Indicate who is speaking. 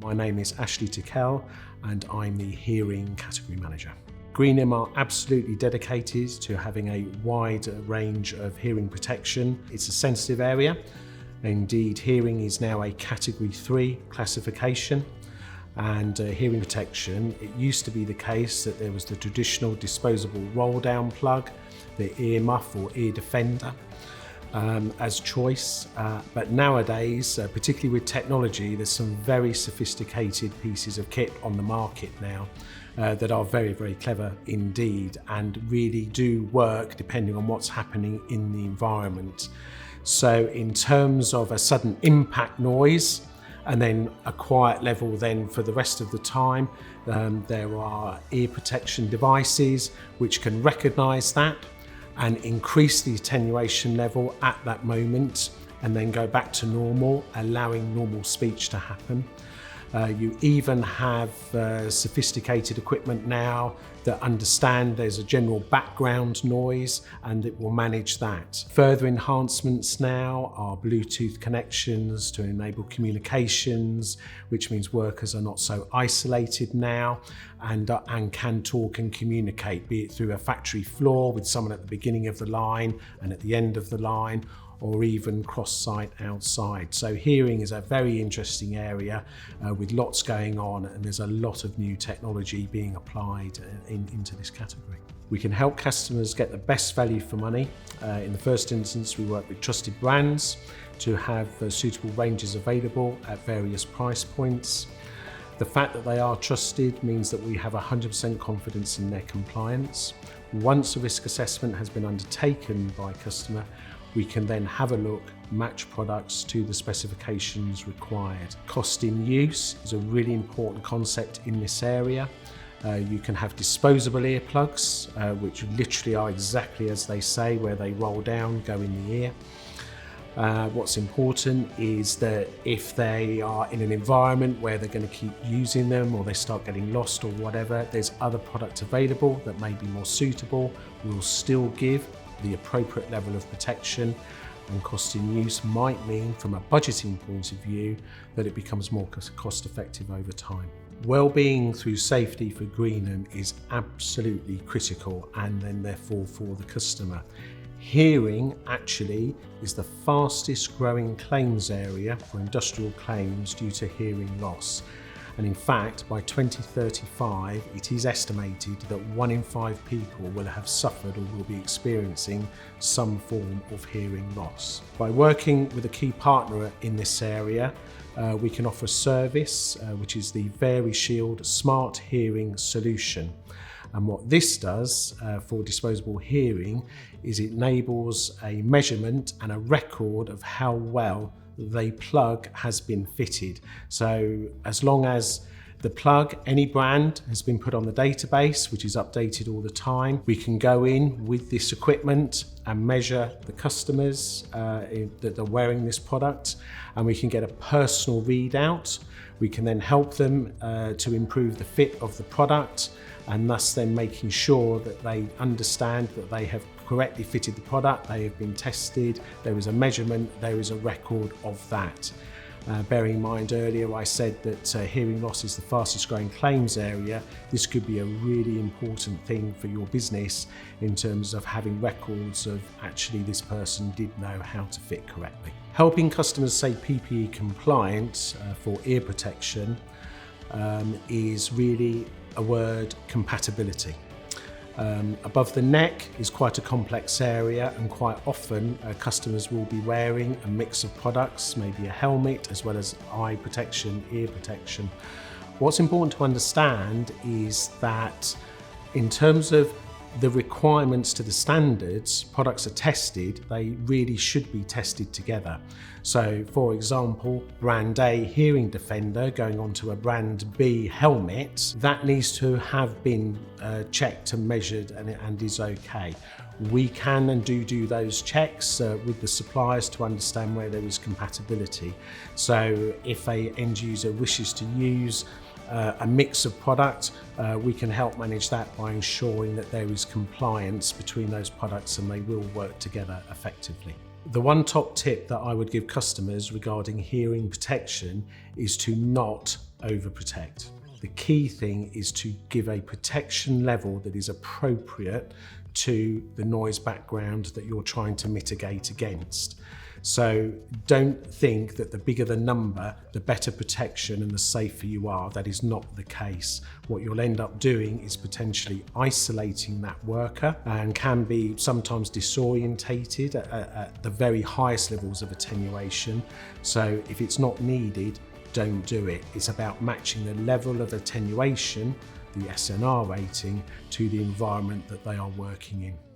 Speaker 1: My name is Ashley Tickell and I'm the Hearing Category Manager. Greenham are absolutely dedicated to having a wide range of hearing protection. It's a sensitive area. Indeed, hearing is now a Category 3 classification. And hearing protection, it used to be the case that there was the traditional disposable roll-down plug, the ear muff or ear defender as choice. But nowadays, particularly with technology, there's some very sophisticated pieces of kit on the market now that are very, very clever indeed and really do work depending on what's happening in the environment. So in terms of a sudden impact noise, and then a quiet level then for the rest of the time, there are ear protection devices which can recognise that and increase the attenuation level at that moment and then go back to normal, allowing normal speech to happen. You even have sophisticated equipment now that understand there's a general background noise and it will manage that. Further enhancements now are Bluetooth connections to enable communications, which means workers are not so isolated now and can talk and communicate, be it through a factory floor with someone at the beginning of the line and at the end of the line, or even cross-site outside. So hearing is a very interesting area with lots going on, and there's a lot of new technology being applied into this category. We can help customers get the best value for money. In the first instance, we work with trusted brands to have suitable ranges available at various price points. The fact that they are trusted means that we have 100% confidence in their compliance. Once a risk assessment has been undertaken by a customer, we can then have a look, match products to the specifications required. Cost in use is a really important concept in this area. You can have disposable earplugs, which literally are exactly as they say, where they roll down, go in the ear. What's important is that if they are in an environment where they're going to keep using them or they start getting lost or whatever, there's other products available that may be more suitable. We'll still give the appropriate level of protection, and cost in use might mean, from a budgeting point of view, that it becomes more cost effective over time. Well-being through safety for Greenham is absolutely critical, and then therefore for the customer. Hearing actually is the fastest growing claims area for industrial claims due to hearing loss. And in fact, by 2035, it is estimated that 1 in 5 people will have suffered or will be experiencing some form of hearing loss. By working with a key partner in this area, we can offer a service, which is the VariShield Smart Hearing Solution. And what this does for disposable hearing is it enables a measurement and a record of how well the plug has been fitted. So as long as the plug, any brand, has been put on the database, which is updated all the time, we can go in with this equipment and measure the customers that are wearing this product, and we can get a personal readout. We can then help them to improve the fit of the product, and thus then making sure that they understand that they have correctly fitted the product, they have been tested, there is a measurement, there is a record of that. Bearing in mind earlier I said that hearing loss is the fastest growing claims area. This could be a really important thing for your business in terms of having records of actually this person did know how to fit correctly. Helping customers stay PPE compliant for ear protection is really a word: compatibility. Above the neck is quite a complex area, and quite often customers will be wearing a mix of products, maybe a helmet as well as eye protection, ear protection. What's important to understand is that in terms of the requirements to the standards, products are tested, they really should be tested together. So for example, brand A hearing defender going onto a brand B helmet, that needs to have been checked and measured and is okay. We can and do those checks with the suppliers to understand where there is compatibility. So if an end user wishes to use a mix of product, we can help manage that by ensuring that there is compliance between those products and they will work together effectively. The one top tip that I would give customers regarding hearing protection is to not overprotect. The key thing is to give a protection level that is appropriate to the noise background that you're trying to mitigate against. So don't think that the bigger the number, the better protection and the safer you are. That is not the case. What you'll end up doing is potentially isolating that worker and can be sometimes disorientated at the very highest levels of attenuation. So if it's not needed, don't do it. It's about matching the level of attenuation, the SNR rating, to the environment that they are working in.